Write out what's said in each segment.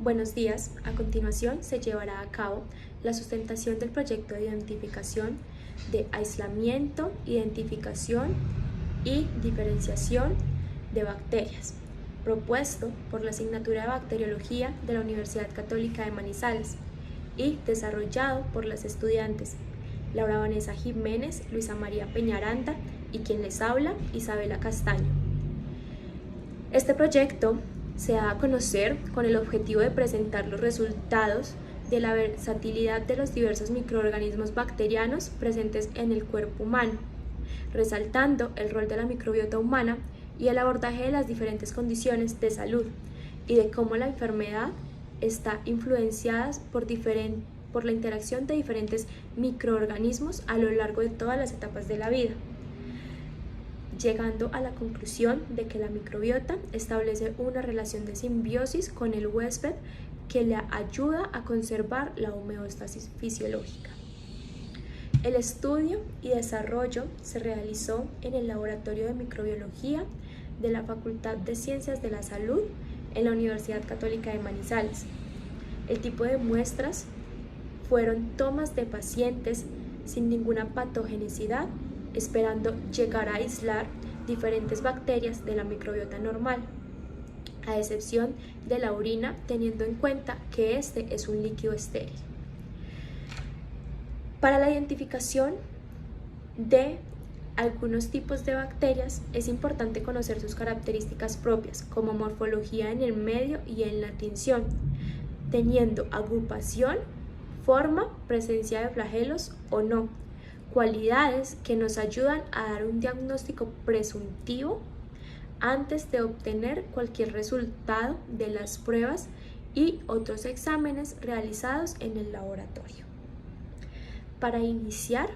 Buenos días. A continuación se llevará a cabo la sustentación del proyecto de identificación de aislamiento, identificación y diferenciación de bacterias, propuesto por la asignatura de Bacteriología de la Universidad Católica de Manizales y desarrollado por las estudiantes Laura Vanessa Jiménez, Luisa María Peñaranda y quien les habla, Isabela Castaño. Este proyecto se da a conocer con el objetivo de presentar los resultados de la versatilidad de los diversos microorganismos bacterianos presentes en el cuerpo humano, resaltando el rol de la microbiota humana y el abordaje de las diferentes condiciones de salud y de cómo la enfermedad está influenciada por la interacción de diferentes microorganismos a lo largo de todas las etapas de la vida, llegando a la conclusión de que la microbiota establece una relación de simbiosis con el huésped que le ayuda a conservar la homeostasis fisiológica. El estudio y desarrollo se realizó en el Laboratorio de Microbiología de la Facultad de Ciencias de la Salud en la Universidad Católica de Manizales. El tipo de muestras fueron tomas de pacientes sin ninguna patogenicidad, esperando llegar a aislar diferentes bacterias de la microbiota normal, a excepción de la orina, teniendo en cuenta que este es un líquido estéril. Para la identificación de algunos tipos de bacterias es importante conocer sus características propias, como morfología en el medio y en la tinción, teniendo agrupación, forma, presencia de flagelos o no, cualidades que nos ayudan a dar un diagnóstico presuntivo antes de obtener cualquier resultado de las pruebas y otros exámenes realizados en el laboratorio. Para iniciar,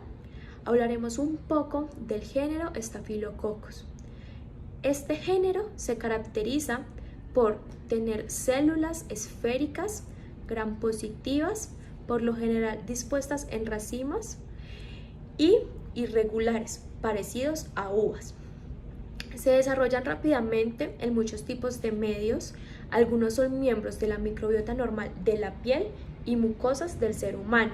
hablaremos un poco del género Staphylococcus. Este género se caracteriza por tener células esféricas, gram positivas, por lo general dispuestas en racimos y irregulares, parecidos a uvas. Se desarrollan rápidamente en muchos tipos de medios. Algunos son miembros de la microbiota normal de la piel y mucosas del ser humano.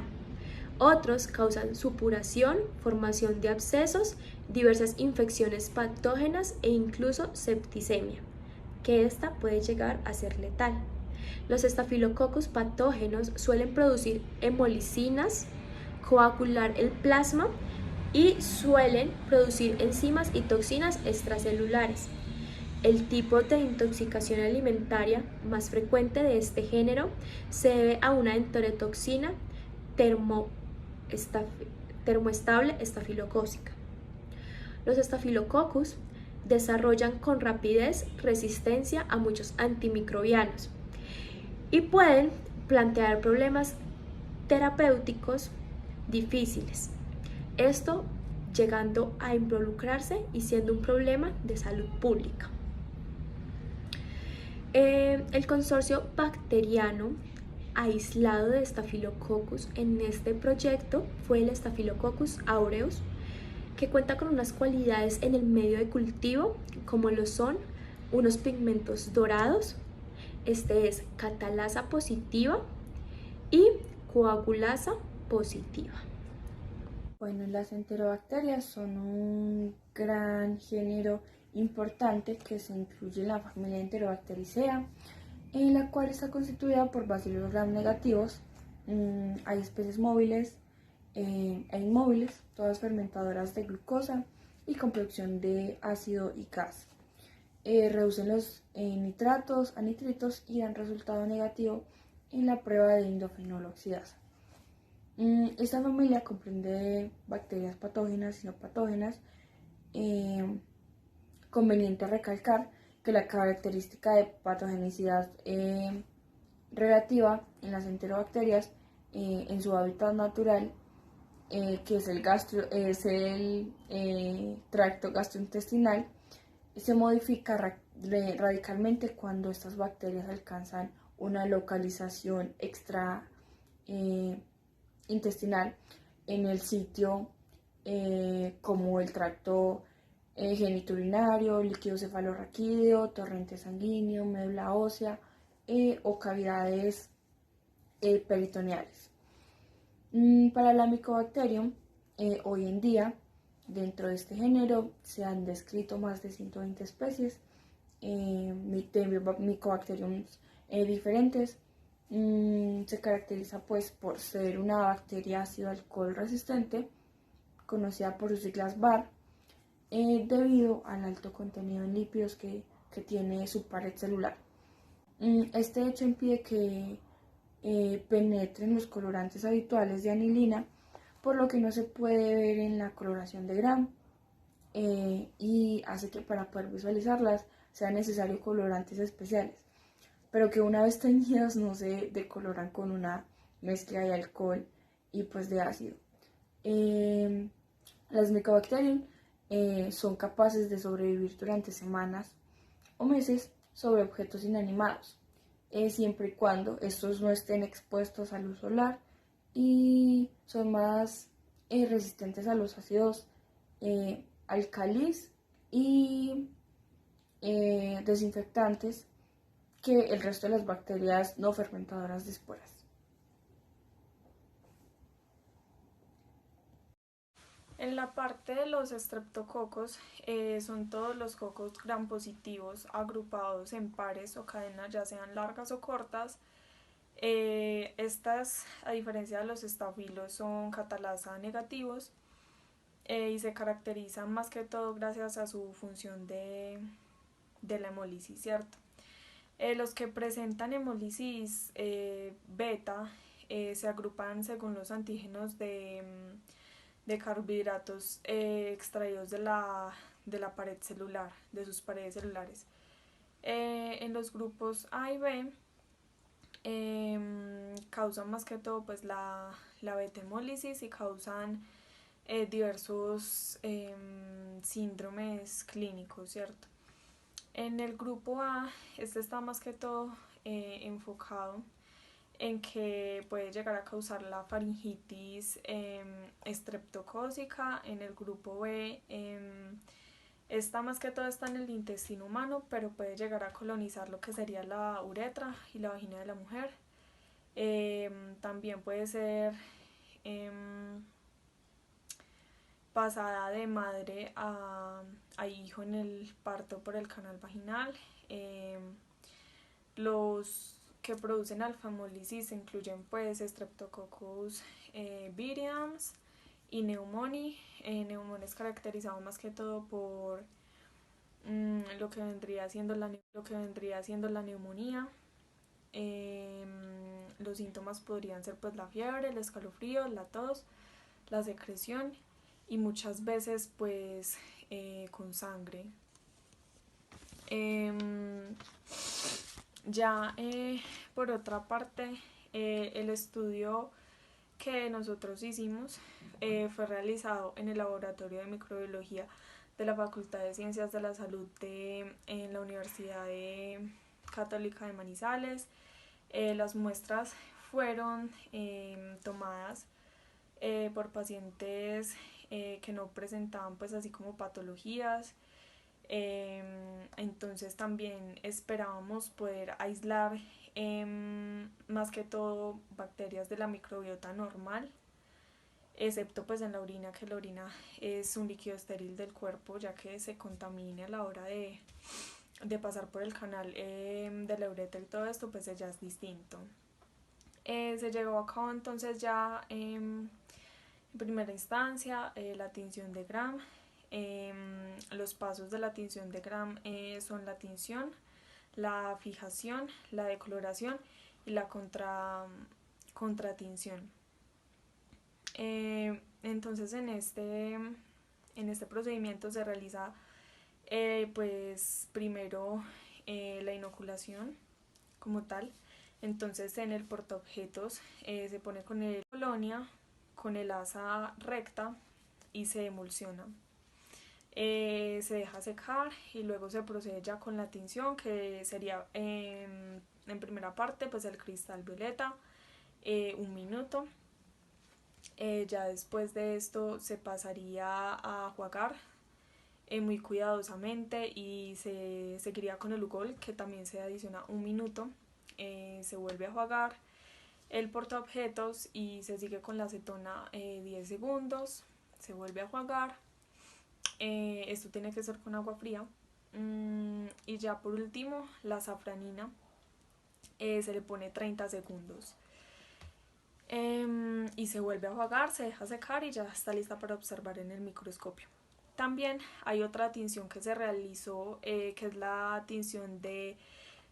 Otros causan supuración, formación de abscesos, diversas infecciones patógenas e incluso septicemia, que esta puede llegar a ser letal. Los estafilococos patógenos suelen producir hemolicinas, coagular el plasma y suelen producir enzimas y toxinas extracelulares. El tipo de intoxicación alimentaria más frecuente de este género se debe a una enterotoxina termoestable estafilocócica. Los estafilococcus desarrollan con rapidez resistencia a muchos antimicrobianos y pueden plantear problemas terapéuticos difíciles. Esto llegando a involucrarse y siendo un problema de salud pública. El consorcio bacteriano aislado de Staphylococcus en este proyecto fue el Staphylococcus aureus, que cuenta con unas cualidades en el medio de cultivo, como lo son unos pigmentos dorados, este es catalasa positiva y coagulasa positiva. Bueno, las enterobacterias son un gran género importante que se incluye en la familia Enterobacteriaceae, en la cual está constituida por bacilos gram negativos. Hay especies móviles e inmóviles, todas fermentadoras de glucosa y con producción de ácido y gas. Reducen los nitratos a nitritos y dan resultado negativo en la prueba de indofenol-oxidasa. Esta familia comprende bacterias patógenas y no patógenas. Conveniente recalcar que la característica de patogenicidad relativa en las enterobacterias en su hábitat natural, que es el tracto gastrointestinal, se modifica radicalmente cuando estas bacterias alcanzan una localización extraintestinal en el sitio como el tracto genitourinario, líquido cefalorraquídeo, torrente sanguíneo, médula ósea, o cavidades peritoneales. Para la Mycobacterium, hoy en día, dentro de este género, se han descrito más de 120 especies de Mycobacteriums diferentes. Se caracteriza pues por ser una bacteria ácido-alcohol resistente, conocida por sus siglas BAR, debido al alto contenido en lípidos que tiene su pared celular. Este hecho impide que penetren los colorantes habituales de anilina, por lo que no se puede ver en la coloración de Gram, y hace que para poder visualizarlas sea necesario colorantes especiales, pero que una vez teñidos no se decoloran con una mezcla de alcohol y pues de ácido. Las Mycobacterium son capaces de sobrevivir durante semanas o meses sobre objetos inanimados, siempre y cuando estos no estén expuestos a luz solar, y son más resistentes a los ácidos alcalis y desinfectantes que el resto de las bacterias no fermentadoras de esporas. En la parte de los estreptococos, son todos los cocos gram positivos agrupados en pares o cadenas, ya sean largas o cortas. Estas, a diferencia de los estafilos, son catalasa negativos, y se caracterizan más que todo gracias a su función de la hemólisis, ¿cierto? Los que presentan hemólisis beta se agrupan según los antígenos de carbohidratos extraídos de la pared celular, de sus paredes celulares. En los grupos A y B causan más que todo pues la beta-hemólisis y causan diversos síndromes clínicos, ¿cierto? En el grupo A, este está más que todo enfocado en que puede llegar a causar la faringitis estreptocócica. En el grupo B, esta más que todo está en el intestino humano, pero puede llegar a colonizar lo que sería la uretra y la vagina de la mujer. También puede ser pasada de madre a hijo en el parto por el canal vaginal. Los que producen alfa-hemólisis incluyen pues Streptococcus viridans y Pneumoniae. Pneumoniae es caracterizado más que todo por lo que vendría siendo la neumonía. Los síntomas podrían ser pues la fiebre, el escalofrío, la tos, la secreción y muchas veces pues con sangre. Ya por otra parte, el estudio que nosotros hicimos fue realizado en el laboratorio de microbiología de la Facultad de Ciencias de la Salud en la Universidad Católica de Manizales. Las muestras fueron tomadas por pacientes que no presentaban pues así como patologías. Entonces también esperábamos poder aislar más que todo bacterias de la microbiota normal, excepto pues en la orina, que la orina es un líquido estéril del cuerpo, ya que se contamine a la hora de pasar por el canal de la uretra y todo esto, pues ya es distinto. Se llevó a cabo entonces ya en primera instancia la tinción de Gram. Los pasos de la tinción de Gram son la tinción, la fijación, la decoloración y la contratinción. Entonces en este procedimiento se realiza pues primero la inoculación como tal. Entonces en el portaobjetos se pone con el colonia, con el asa recta y se emulsiona. Se deja secar y luego se procede ya con la tinción, que sería en primera parte pues el cristal violeta, 1 minuto. Ya después de esto se pasaría a jugar muy cuidadosamente y se seguiría con el Ugol, que también se adiciona 1 minuto. se vuelve a enjuagar el portaobjetos y se sigue con la acetona 10 segundos, se vuelve a enjuagar. Esto tiene que ser con agua fría. Y ya por último, la safranina se le pone 30 segundos. Y se vuelve a enjuagar, se deja secar y ya está lista para observar en el microscopio. También hay otra tinción que se realizó, que es la tinción de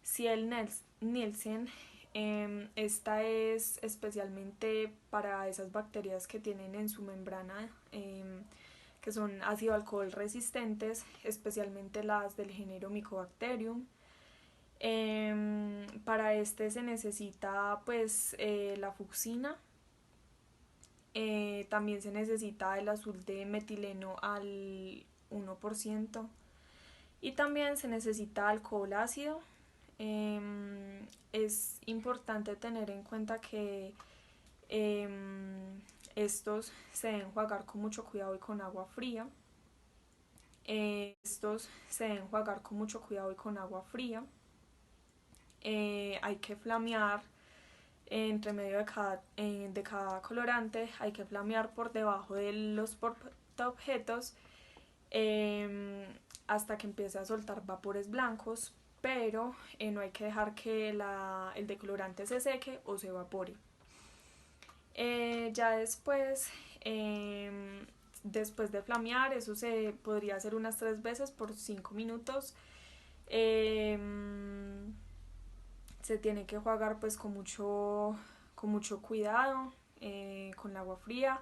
Ciel-Nielsen. Esta es especialmente para esas bacterias que tienen en su membrana, que son ácido alcohol resistentes, especialmente las del género Mycobacterium. Para este se necesita pues la fucsina. También se necesita el azul de metileno al 1%. Y también se necesita alcohol ácido. Es importante tener en cuenta que estos se deben enjuagar con mucho cuidado y con agua fría. Hay que flamear entre medio de cada colorante, hay que flamear por debajo de los portaobjetos hasta que empiece a soltar vapores blancos, pero no hay que dejar que el decolorante se seque o se evapore. Ya después de flamear, eso se podría hacer unas 3 veces por 5 minutos. Se tiene que enjuagar pues con mucho cuidado, con el agua fría.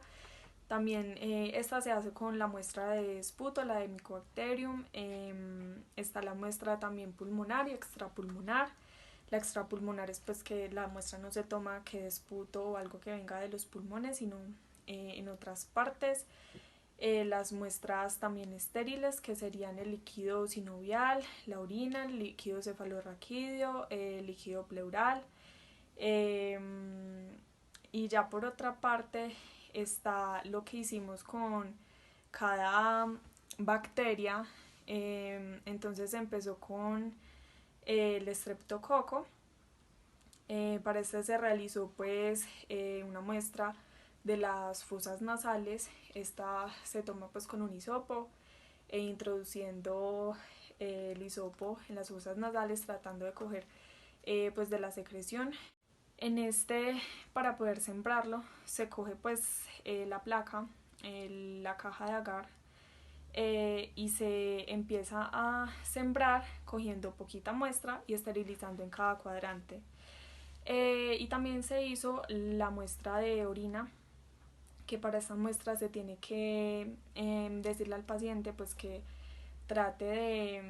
También esta se hace con la muestra de esputo, la de Mycobacterium. Está la muestra también pulmonar y extrapulmonar. La extrapulmonar es pues que la muestra no se toma que de esputo o algo que venga de los pulmones, sino en otras partes. Las muestras también estériles, que serían el líquido sinovial, la orina, el líquido cefalorraquídeo, el líquido pleural. Y ya por otra parte está lo que hicimos con cada bacteria. Entonces empezó con el estreptococo. Para este se realizó pues una muestra de las fosas nasales. Esta se toma pues con un hisopo introduciendo el hisopo en las fosas nasales, tratando de coger pues de la secreción. Para poder sembrarlo, se coge pues la placa, la caja de agar, y se empieza a sembrar cogiendo poquita muestra y esterilizando en cada cuadrante. Y también se hizo la muestra de orina, que para esta muestra se tiene que decirle al paciente pues que trate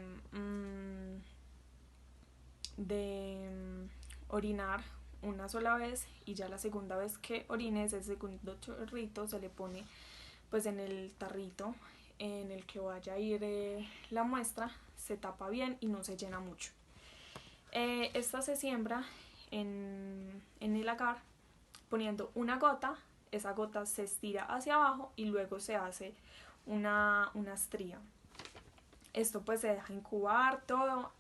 de orinar una sola vez, y ya la segunda vez que orine, ese segundo chorrito se le pone pues en el tarrito en el que vaya a ir la muestra, se tapa bien y no se llena mucho. Esta se siembra en el agar poniendo una gota. Esa gota se estira hacia abajo y luego se hace una estría. Esto pues se deja incubar todo.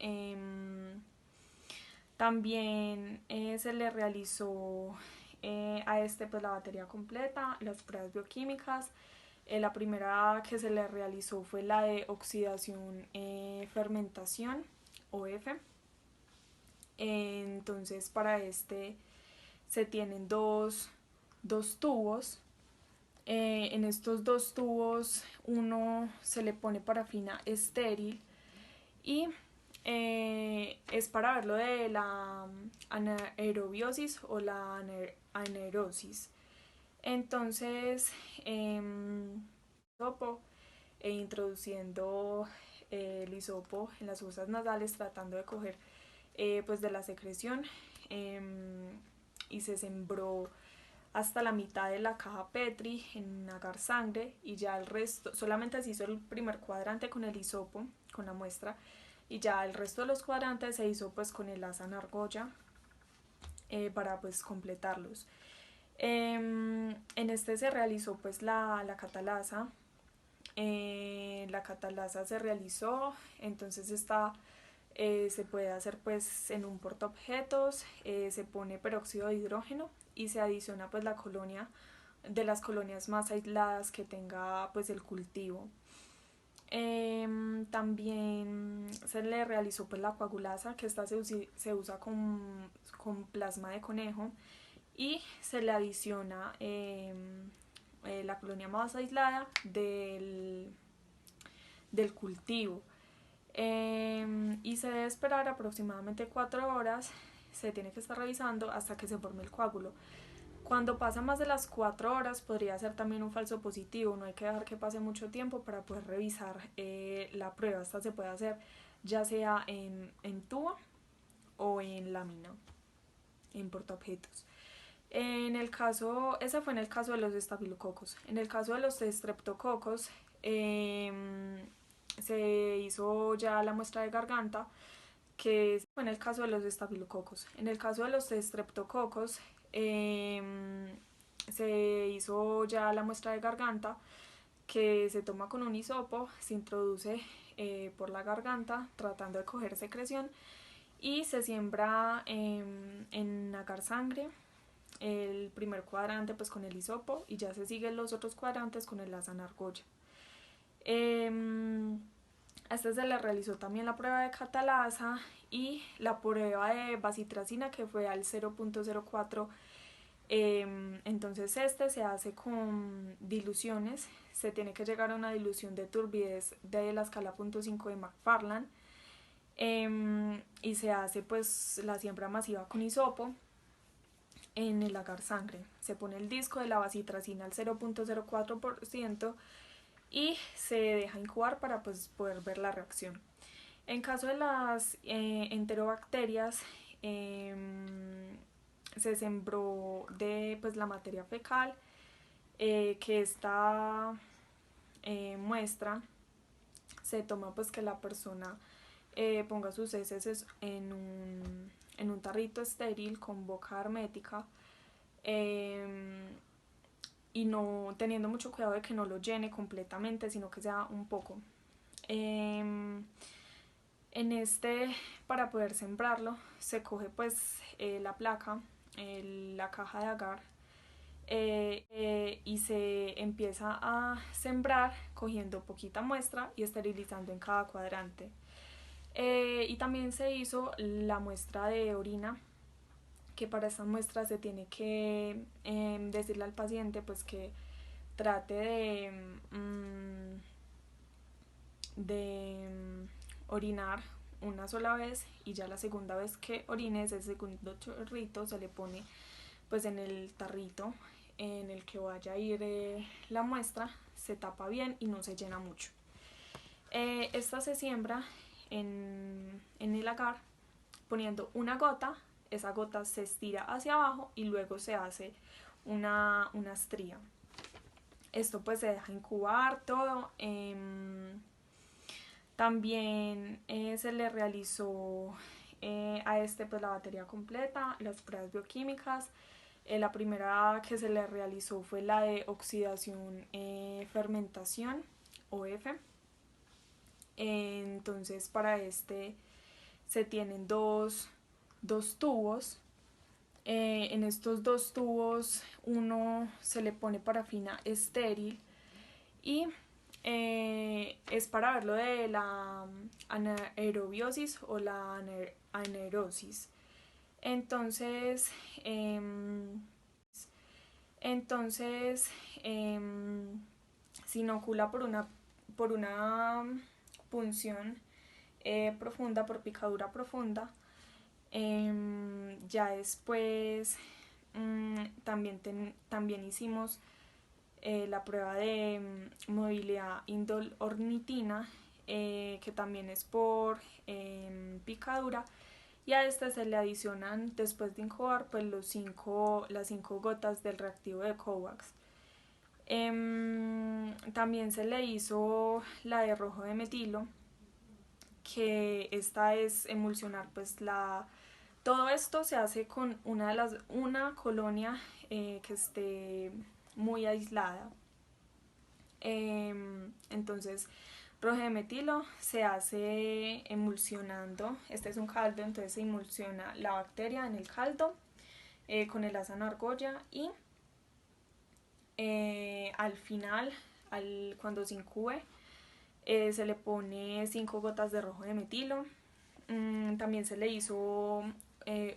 También se le realizó a pues la batería completa, las pruebas bioquímicas. La primera que se le realizó fue la de oxidación fermentación, OF. Entonces para se tienen dos tubos. En estos 2 tubos uno se le pone parafina estéril y es para ver lo de la anaerobiosis o la anaerosis. Entonces introduciendo el hisopo en las fosas nasales, tratando de coger pues de la secreción, y se sembró hasta la mitad de la caja Petri en agar sangre, y ya el resto, solamente se hizo el primer cuadrante con el hisopo, con la muestra, y ya el resto de los cuadrantes se hizo pues con el asa en argolla para pues completarlos. En se realizó pues la catalasa. La catalasa se realizó, entonces esta Se puede hacer pues en un portaobjetos, se pone peróxido de hidrógeno y se adiciona pues la colonia de las colonias más aisladas que tenga pues el cultivo. También se le realizó pues la coagulasa, que esta se usa con plasma de conejo, y se le adiciona la colonia más aislada del cultivo. Y se debe esperar aproximadamente 4 horas, se tiene que estar revisando hasta que se forme el coágulo. Cuando pasa más de las 4 horas podría ser también un falso positivo, no hay que dejar que pase mucho tiempo para poder revisar la prueba. Esta se puede hacer ya sea en tubo o en lámina, en portaobjetos. Ese fue en el caso de los estafilococos. En el caso de los estreptococos, se hizo ya la muestra de garganta, que fue en el caso de los estafilococos. En el caso de los estreptococos, se hizo ya la muestra de garganta, que se toma con un hisopo, se introduce por la garganta tratando de coger secreción y se siembra en agar sangre el primer cuadrante pues con el hisopo y ya se siguen los otros cuadrantes con el asa en argolla. A este se le realizó también la prueba de catalasa y la prueba de bacitracina, que fue al 0.04. Entonces se hace con diluciones, se tiene que llegar a una dilución de turbidez de la escala 0.5 de McFarland, y se hace pues la siembra masiva con hisopo en el agar sangre. Se pone el disco de la bacitracina al 0.04% y se deja incubar para pues poder ver la reacción. En caso de las enterobacterias, se sembró de pues la materia fecal, que esta muestra se toma pues que la persona ponga sus heces en un tarrito estéril con boca hermética, y no teniendo mucho cuidado de que no lo llene completamente, sino que sea un poco. Para poder sembrarlo, se coge pues la placa, la caja de agar, y se empieza a sembrar cogiendo poquita muestra y esterilizando en cada cuadrante. Y también se hizo la muestra de orina, que para esta muestra se tiene que decirle al paciente pues que trate de orinar una sola vez, y ya la segunda vez que orine, ese segundo chorrito se le pone pues en el tarrito en el que vaya a ir la muestra, se tapa bien y no se llena mucho. Esta se siembra en el agar poniendo una gota, esa gota se estira hacia abajo y luego se hace una estría. Esto pues se deja incubar todo. También se le realizó a pues la batería completa, las pruebas bioquímicas. La primera que se le realizó fue la de oxidación fermentación, OF. Entonces para se tienen dos tubos. En estos dos tubos uno se le pone parafina estéril y es para ver lo de la anaerobiosis o la anaerosis. Entonces se inocula por una punción profunda, por picadura profunda. Ya después también hicimos la prueba de movilidad indol-ornitina, que también es por picadura, y a este se le adicionan después de incubar pues las 5 gotas del reactivo de COVAX. También se le hizo la de rojo de metilo, que esta es emulsionar pues todo esto se hace con una colonia que esté muy aislada. Entonces Rojo de metilo se hace emulsionando, este es un caldo, entonces se emulsiona la bacteria en el caldo con el ácido argolla y al final, cuando se incube, se le pone 5 gotas de rojo de metilo. También se le hizo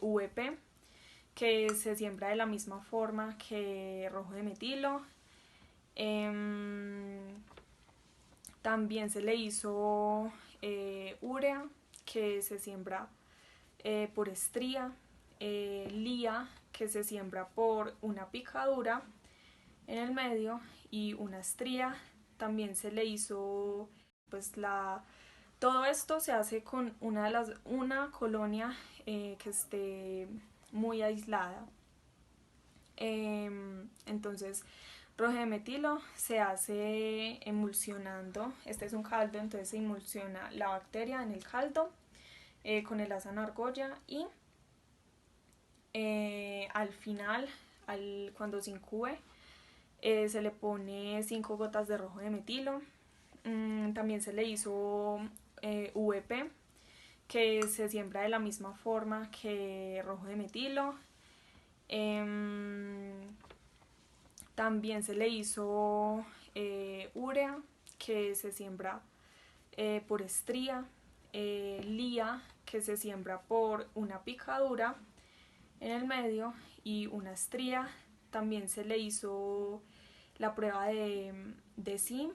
VP, que se siembra de la misma forma que rojo de metilo. También se le hizo urea, que se siembra por estría, lía, que se siembra por una picadura en el medio y una estría. También se le hizo todo esto se hace con una colonia que esté muy aislada. Entonces, rojo de metilo se hace emulsionando, este es un caldo, entonces se emulsiona la bacteria en el caldo con el ácido argolla y al final, cuando se incube, se le pone 5 gotas de rojo de metilo. También se le hizo VP, que se siembra de la misma forma que rojo de metilo. También se le hizo urea, que se siembra por estría, lía, que se siembra por una picadura en el medio y una estría. También se le hizo la prueba de SIM,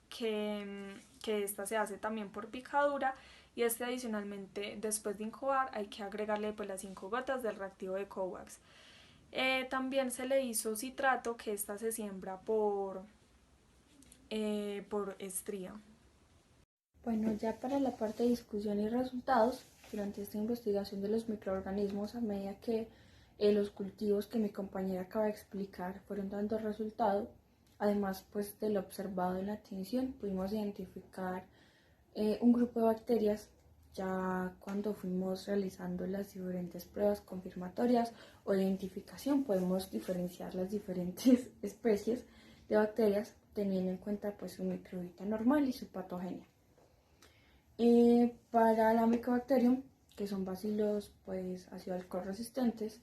que esta se hace también por picadura y adicionalmente después de incubar hay que agregarle pues las 5 gotas del reactivo de COVAX. También se le hizo citrato, que esta se siembra por estría. Bueno, ya para la parte de discusión y resultados, durante esta investigación de los microorganismos, a medida que los cultivos que mi compañera acaba de explicar fueron dando resultado, además pues de lo observado en la tinción, pudimos identificar un grupo de bacterias. Ya cuando fuimos realizando las diferentes pruebas confirmatorias o de identificación, podemos diferenciar las diferentes especies de bacterias teniendo en cuenta pues su microbiota normal y su patogenia. Para la Mycobacterium, que son bacilos pues ácido alcohol resistentes,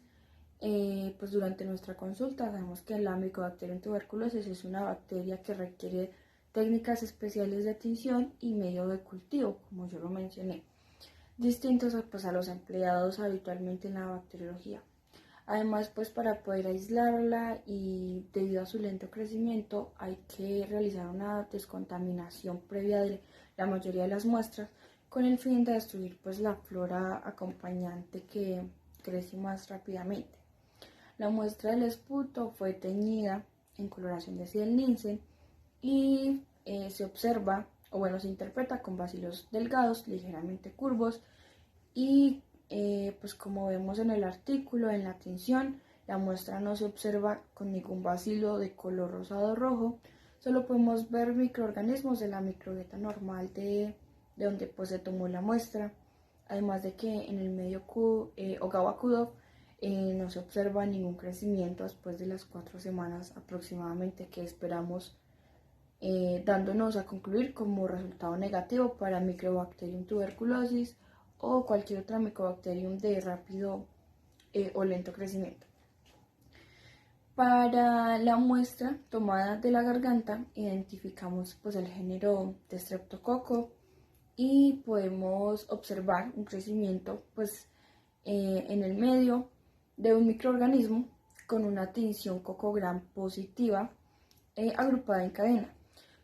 pues durante nuestra consulta sabemos que la Mycobacterium tuberculosis es una bacteria que requiere técnicas especiales de tinción y medio de cultivo, como yo lo mencioné, distintos pues, a los empleados habitualmente en la bacteriología. Además, pues para poder aislarla y debido a su lento crecimiento hay que realizar una descontaminación previa de la mayoría de las muestras con el fin de destruir pues la flora acompañante que crece más rápidamente. La muestra del esputo fue teñida en coloración de Ziel-Nielsen y se observa, o bueno, se interpreta con bacilos delgados, ligeramente curvos y pues como vemos en el artículo, en la tinción, la muestra no se observa con ningún bacilo de color rosado o rojo, solo podemos ver microorganismos de la microbiota normal de donde pues se tomó la muestra, además de que en el medio Ogawa-Kudov no se observa ningún crecimiento después de las 4 semanas aproximadamente que esperamos, dándonos a concluir como resultado negativo para Mycobacterium tuberculosis o cualquier otra Mycobacterium de rápido o lento crecimiento. Para la muestra tomada de la garganta identificamos pues, el género de Streptococcus y podemos observar un crecimiento pues, en el medio de un microorganismo con una tinción cocogram positiva agrupada en cadena,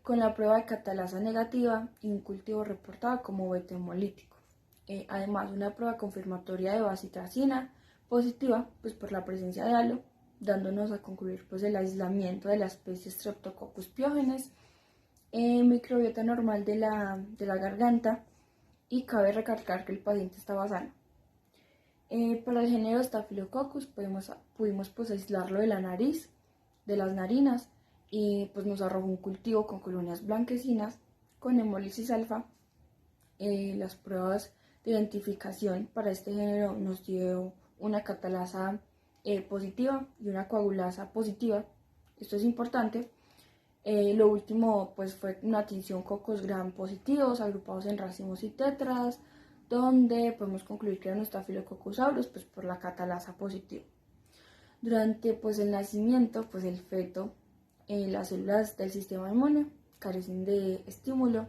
con la prueba de catalasa negativa y un cultivo reportado como beta-hemolítico. Además, una prueba confirmatoria de bacitracina positiva pues, por la presencia de halo, dándonos a concluir pues, el aislamiento de la especie Streptococcus pyogenes, microbiota normal de la garganta, y cabe recalcar que el paciente estaba sano. Para el género Staphylococcus pudimos pues, aislarlo de la nariz, de las narinas, y pues nos arrojó un cultivo con colonias blanquecinas con hemólisis alfa. Las pruebas de identificación para este género nos dio una catalasa positiva y una coagulasa positiva. Esto es importante Lo último pues fue una tinción cocos gram positivos agrupados en racimos y tetras, donde podemos concluir que eran Staphylococcus aureus pues por la catalasa positiva. Durante pues el nacimiento pues el feto, las células del sistema inmune carecen de estímulo,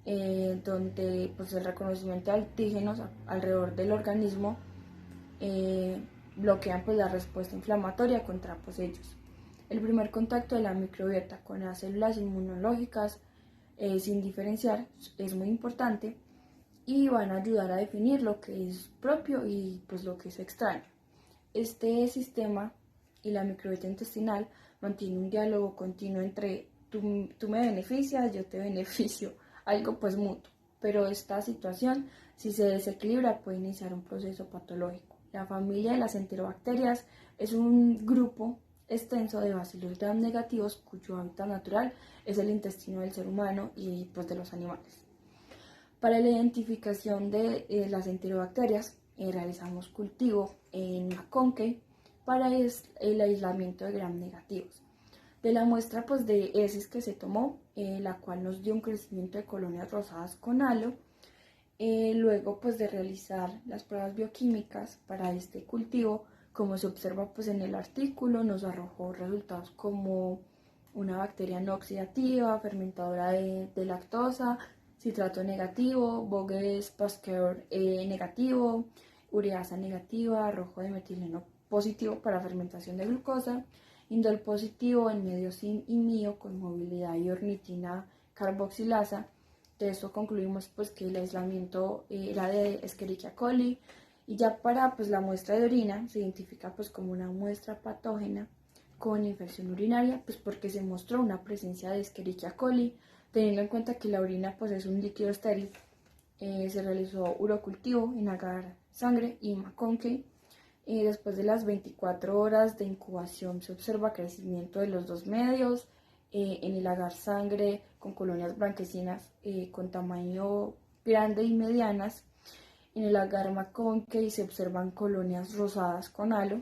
donde pues el reconocimiento de antígenos alrededor del organismo bloquean pues la respuesta inflamatoria contra pues ellos. El primer contacto de la microbiota con las células inmunológicas sin diferenciar es muy importante y van a ayudar a definir lo que es propio y pues lo que es extraño. Este sistema y la microbiota intestinal mantiene un diálogo continuo entre tú me beneficias, yo te beneficio, algo pues mutuo, pero esta situación si se desequilibra puede iniciar un proceso patológico. La familia de las enterobacterias es un grupo extenso de bacilos gram negativos cuyo hábitat natural es el intestino del ser humano y pues de los animales. Para la identificación de las enterobacterias realizamos cultivo en McConkey para el aislamiento de gram negativos. De la muestra pues de heces que se tomó, la cual nos dio un crecimiento de colonias rosadas con halo, luego pues de realizar las pruebas bioquímicas para este cultivo, como se observa pues en el artículo, nos arrojó resultados como una bacteria no oxidativa, fermentadora de lactosa, citrato negativo, Voges Pasteur negativo, ureasa negativa, arrojo de metileno positivo para fermentación de glucosa, indol positivo en medio sin y mio con movilidad y ornitina carboxilasa. De eso concluimos pues que el aislamiento era de Escherichia coli. Y ya para pues, la muestra de orina se identifica pues, como una muestra patógena con infección urinaria, pues porque se mostró una presencia de Escherichia coli, teniendo en cuenta que la orina pues, es un líquido estéril. Se realizó urocultivo en agar sangre y McConkey. Después de las 24 horas de incubación se observa crecimiento de los dos medios, en el agar sangre con colonias blanquecinas con tamaño grande y medianas. En el agar McConkey se observan colonias rosadas con halo.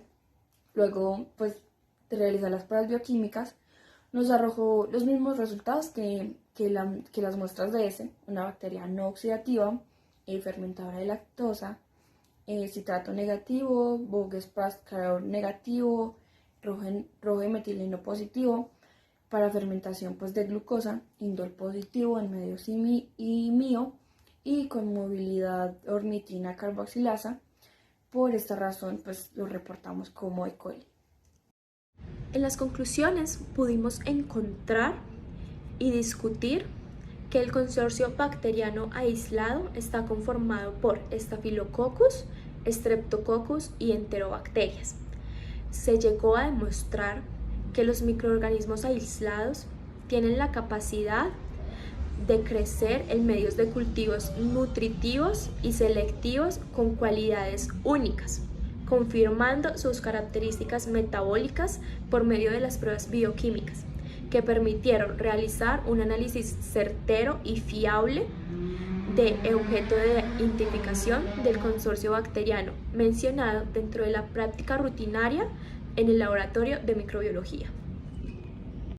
Luego, pues, de realizar las pruebas bioquímicas, nos arrojó los mismos resultados que las muestras de S, una bacteria no oxidativa, fermentadora de lactosa, citrato negativo, Voges Pasteur negativo, rojo de metileno positivo para fermentación pues, de glucosa, indol positivo en medio simi y mio, y con movilidad ornitina carboxilasa. Por esta razón, pues lo reportamos como E. coli. En las conclusiones pudimos encontrar y discutir que el consorcio bacteriano aislado está conformado por Staphylococcus, Streptococcus y enterobacterias. Se llegó a demostrar que los microorganismos aislados tienen la capacidad de crecer en medios de cultivos nutritivos y selectivos con cualidades únicas, confirmando sus características metabólicas por medio de las pruebas bioquímicas, que permitieron realizar un análisis certero y fiable de objeto de identificación del consorcio bacteriano mencionado dentro de la práctica rutinaria en el laboratorio de microbiología.